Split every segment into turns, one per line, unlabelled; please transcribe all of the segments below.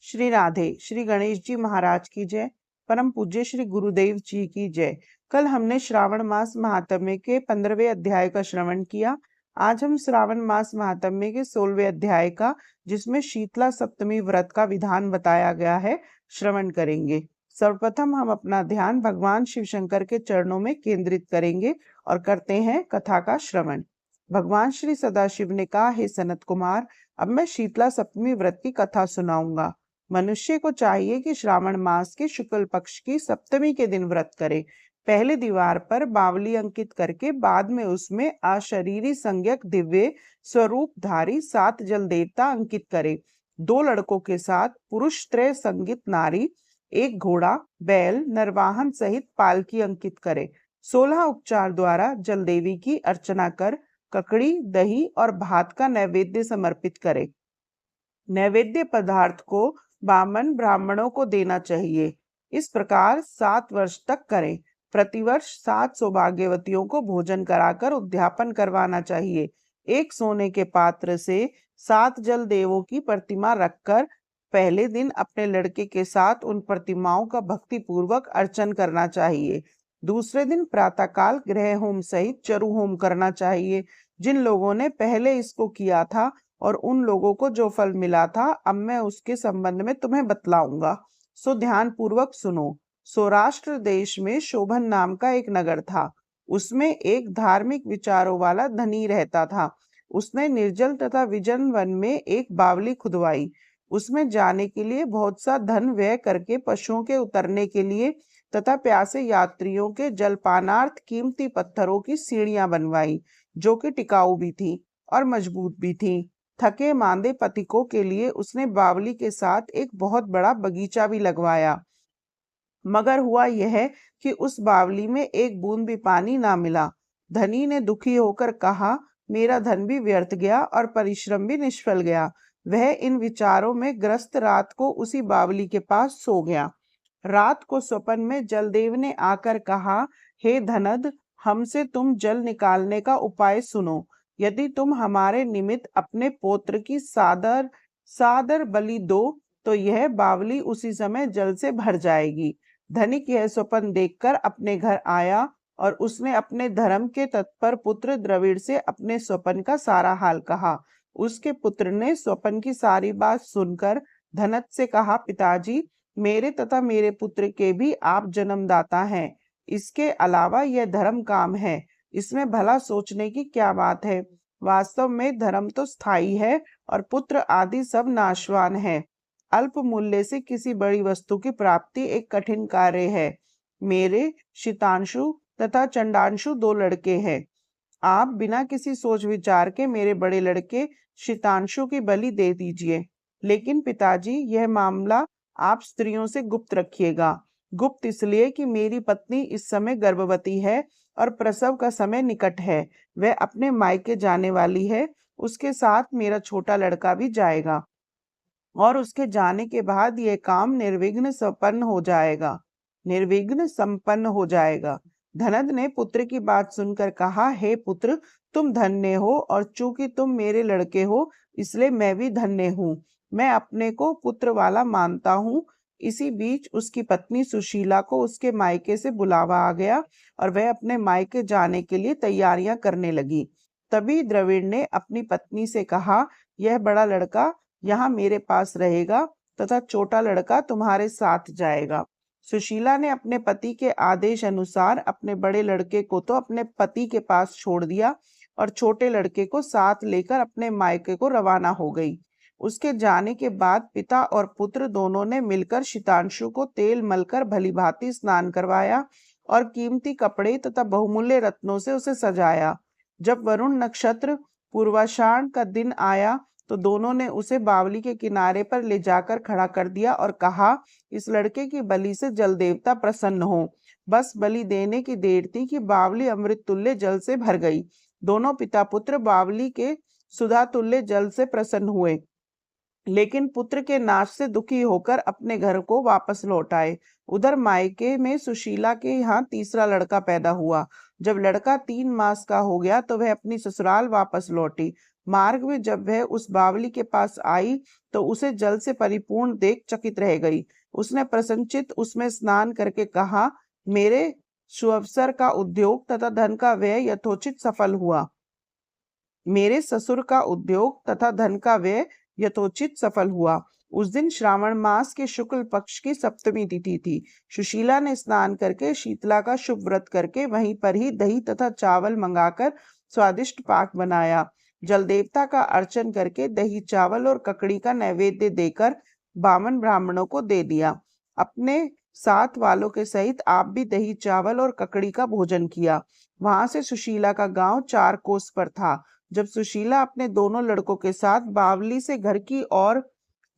श्री राधे। श्री गणेश जी महाराज की जय। परम पूज्य श्री गुरुदेव जी की जय। कल हमने श्रावण मास महात्म्य के 15वें अध्याय का श्रवण किया। आज हम श्रावण मास महात्म्य के 16वें अध्याय का, जिसमें शीतला सप्तमी व्रत का विधान बताया गया है, श्रवण करेंगे। सर्वप्रथम हम अपना ध्यान भगवान शिव शंकर के चरणों में केंद्रित करेंगे और करते हैं कथा का श्रवण। भगवान श्री सदाशिव ने कहा, हे सनत कुमार, अब मैं शीतला सप्तमी व्रत की कथा सुनाऊंगा। मनुष्य को चाहिए कि श्रावण मास के शुक्ल पक्ष की सप्तमी के दिन व्रत करे। पहले दीवार पर बावली अंकित करके बाद में उसमें अशरीरी संज्ञक दिव्य स्वरूपधारी 7 जल देवता अंकित करे। 2 लड़कों के साथ पुरुष त्रय संगित नारी, 1 घोड़ा, बैल, नरवाहन सहित पालकी अंकित करे। 16 उपचार द्वारा जल देवी की अर्चना कर ककड़ी, दही और भात का नैवेद्य समर्पित करे। नैवेद्य पदार्थ को बामन ब्राह्मणों को देना चाहिए। इस प्रकार 7 वर्ष तक करें। प्रतिवर्ष 7 सौभाग्यवतियों को भोजन कराकर उद्यापन करवाना चाहिए। एक सोने के पात्र से 7 जल देवों की प्रतिमा रखकर पहले दिन अपने लड़के के साथ उन प्रतिमाओं का भक्ति पूर्वक अर्चन करना चाहिए। दूसरे दिन प्रातःकाल गृह होम सहित चरु होम करना चाहिए। जिन लोगों ने पहले इसको किया था और उन लोगों को जो फल मिला था, अब मैं उसके संबंध में तुम्हें बतलाऊंगा, सो ध्यान पूर्वक सुनो। सौराष्ट्र देश में शोभन नाम का एक नगर था। उसमें एक धार्मिक विचारों वाला धनी रहता था। उसने निर्जल तथा विजन वन में एक बावली खुदवाई। उसमें जाने के लिए बहुत सा धन व्यय करके पशुओं के उतरने के लिए तथा प्यासे यात्रियों के जलपानार्थ कीमती पत्थरों की सीढ़ियां बनवाई, जो कि टिकाऊ भी थी और मजबूत भी थी। थके मांदे पथिकों के लिए उसने बावली के साथ एक बहुत बड़ा बगीचा भी लगवाया। मगर हुआ यह कि उस बावली में एक बूंद भी पानी ना मिला। धनी ने दुखी होकर कहा, मेरा धन भी व्यर्थ गया और परिश्रम भी निष्फल गया। वह इन विचारों में ग्रस्त रात को उसी बावली के पास सो गया। रात को स्वप्न में जलदेव ने आकर कहा, हे धनद, हमसे तुम जल निकालने का उपाय सुनो। यदि तुम हमारे निमित्त अपने पौत्र की सादर सादर बलि दो तो यह बावली उसी समय जल से भर जाएगी। धनिक यह स्वप्न देखकर अपने घर आया और उसने अपने धर्म के तत्पर पुत्र द्रविड़ से अपने स्वप्न का सारा हाल कहा। उसके पुत्र ने स्वप्न की सारी बात सुनकर धनत से कहा, पिताजी, मेरे तथा मेरे पुत्र के भी आप जन्मदाता हैं। इसके अलावा यह धर्म काम है, इसमें भला सोचने की क्या बात है। वास्तव में धर्म तो स्थायी है और पुत्र आदि सब नाशवान है। अल्प मूल्य से किसी बड़ी वस्तु की प्राप्ति एक कठिन कार्य है। मेरे शीतांशु तथा चंडांशु 2 लड़के हैं। आप बिना किसी सोच विचार के मेरे बड़े लड़के शीतांशु की बलि दे दीजिए। लेकिन पिताजी, यह मामला आप स्त्रियों से गुप्त रखिएगा। गुप्त इसलिए कि मेरी पत्नी इस समय गर्भवती है और प्रसव का समय निकट है। वह अपने मायके जाने वाली है। उसके साथ मेरा छोटा लड़का भी जाएगा और उसके जाने के बाद यह काम निर्विघ्न संपन्न हो जाएगा। धनद ने पुत्र की बात सुनकर कहा, हे पुत्र, तुम धन्य हो और चूंकि तुम मेरे लड़के हो इसलिए मैं भी धन्य हूँ। मैं अपने को पुत्र वाला मानता हूँ। इसी बीच उसकी पत्नी सुशीला को उसके मायके से बुलावा आ गया और वह अपने मायके जाने के लिए तैयारियां करने लगी। तभी द्रविड़ ने अपनी पत्नी से कहा, यह बड़ा लड़का यहाँ मेरे पास रहेगा तथा छोटा लड़का तुम्हारे साथ जाएगा। सुशीला ने अपने पति के आदेश अनुसार अपने बड़े लड़के को तो अपने पति के पास छोड़ दिया और छोटे लड़के को साथ लेकर अपने मायके को रवाना हो गई। उसके जाने के बाद पिता और पुत्र दोनों ने मिलकर शीतांशु को तेल मलकर भलीभांति स्नान करवाया और कीमती कपड़े तथा बहुमूल्य रत्नों से उसे सजाया। जब वरुण नक्षत्र पूर्वाषाढ़ का दिन आया तो दोनों ने उसे बावली के किनारे पर ले जाकर खड़ा कर दिया और कहा, इस लड़के की बलि से जल देवता प्रसन्न हो। बस बलि देने की देर थी कि बावली अमृत तुल्य जल से भर गई। दोनों पिता पुत्र बावली के सुधा तुल्य जल से प्रसन्न हुए, लेकिन पुत्र के नाश से दुखी होकर अपने घर को वापस लौट आए। उधर मायके में सुशीला के यहाँ तीसरा लड़का पैदा हुआ। जब लड़का 3 मास का हो गया तो वह अपनी ससुराल वापस लौटी। मार्ग में जब वह उस बावली के पास आई तो उसे जल से परिपूर्ण देख चकित रह गई। उसने प्रसन्नचित्त उसमें स्नान करके कहा, मेरे सुअवसर का उद्योग तथा धन का व्यय यथोचित सफल हुआ। मेरे ससुर का उद्योग तथा धन का व्यय यथोचित सफल हुआ। उस दिन श्रावण मास के शुक्ल पक्ष की सप्तमी तिथि थी। सुशीला ने स्नान करके शीतला का शुभ व्रत करके वहीं पर ही दही तथा चावल मंगाकर स्वादिष्ट पाक बनाया। जल देवता का अर्चन करके दही चावल और ककड़ी का नैवेद्य देकर बामन ब्राह्मणों को दे दिया। अपने साथ वालों के सहित आप भी दही चावल और ककड़ी का भोजन किया। वहां से सुशीला का गांव 4 कोस पर था। जब सुशीला अपने दोनों लड़कों के साथ बावली से घर की ओर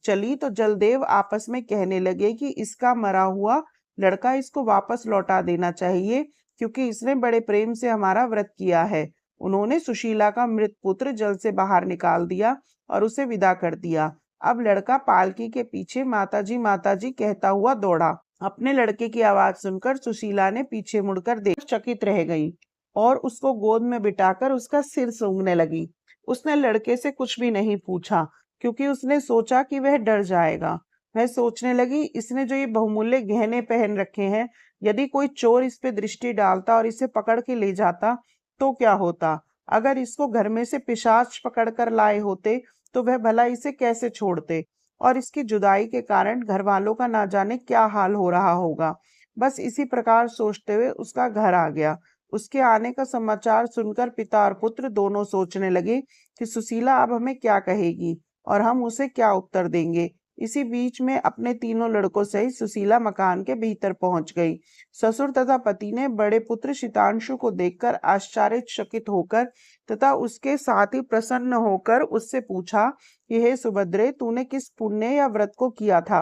चली तो जलदेव आपस में कहने लगे कि इसका मरा हुआ लड़का इसको वापस लौटा देना चाहिए, क्योंकि इसने बड़े प्रेम से हमारा व्रत किया है। उन्होंने सुशीला का मृत पुत्र जल से बाहर निकाल दिया और उसे विदा कर दिया। अब लड़का पालकी के पीछे माताजी कहता हुआ दौड़ा। अपने लड़के की आवाज सुनकर सुशीला ने पीछे मुड़कर देख चकित रह गई और उसको गोद में बिठाकर उसका सिर सूंघने लगी। उसने लड़के से कुछ भी नहीं पूछा, क्योंकि उसने सोचा कि वह डर जाएगा। वह सोचने लगी, इसने जो ये बहुमूल्य गहने पहन रखे हैं, यदि कोई चोर इस पे दृष्टि डालता और इसे पकड़ के ले जाता तो क्या होता। अगर इसको घर में से पिशाच पकड़ कर लाए होते तो वह भला इसे कैसे छोड़ते, और इसकी जुदाई के कारण घर वालों का ना जाने क्या हाल हो रहा होगा। बस इसी प्रकार सोचते हुए उसका घर आ गया। उसके आने का समाचार सुनकर पिता और पुत्र दोनों सोचने लगे कि सुशीला अब हमें क्या कहेगी और हम उसे क्या उत्तर देंगे। इसी बीच में अपने तीनों लड़कों सहित सुशीला मकान के भीतर पहुंच गई। ससुर तथा पति ने बड़े पुत्र शीतांशु को देखकर आश्चर्यचकित होकर तथा उसके साथ ही प्रसन्न होकर उससे पूछा कि हे सुभद्रे, तूने किस पुण्य या व्रत को किया था?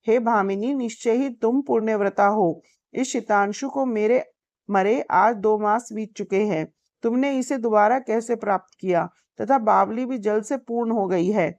हे भामिनी, निश्चय ही तुम पुण्यव्रता हो। इस शीतांशु को मेरे मरे आज 2 मास बीत चुके हैं। तुमने इसे दोबारा कैसे प्राप्त किया? तथा बावली भी जल से पूर्ण हो गई है।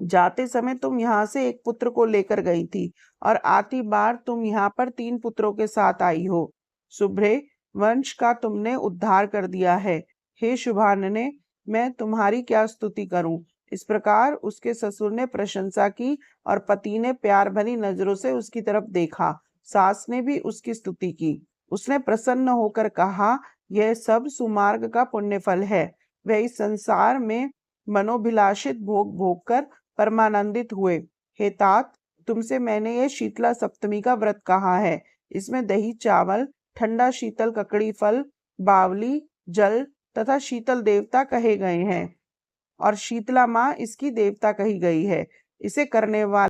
जाते समय तुम यहाँ से एक पुत्र को लेकर गई थी और आती बार तुम यहाँ पर 3 पुत्रों के साथ आई हो। शुभ्रे, वंश का तुमने उद्धार कर दिया है। हे शुभानने, मैं तुम्हारी क्या स्तुति करूं। इस प्रकार उसके ससुर ने प्रशंसा की और पति ने प्यार भरी नजरों से उसकी तरफ देखा। सास ने भी उसकी स्तुति की। उसने प्रसन्न होकर कहा, यह सब सुमार्ग का पुण्य फल है। वह इस संसार में मनोभिलाषित भोग भोग कर परमानंदित हुए। हे तात, तुमसे मैंने ये शीतला सप्तमी का व्रत कहा है। इसमें दही चावल, ठंडा शीतल ककड़ी फल, बावली, जल तथा शीतल देवता कहे गए हैं और शीतला माँ इसकी देवता कही गई है। इसे करने वाले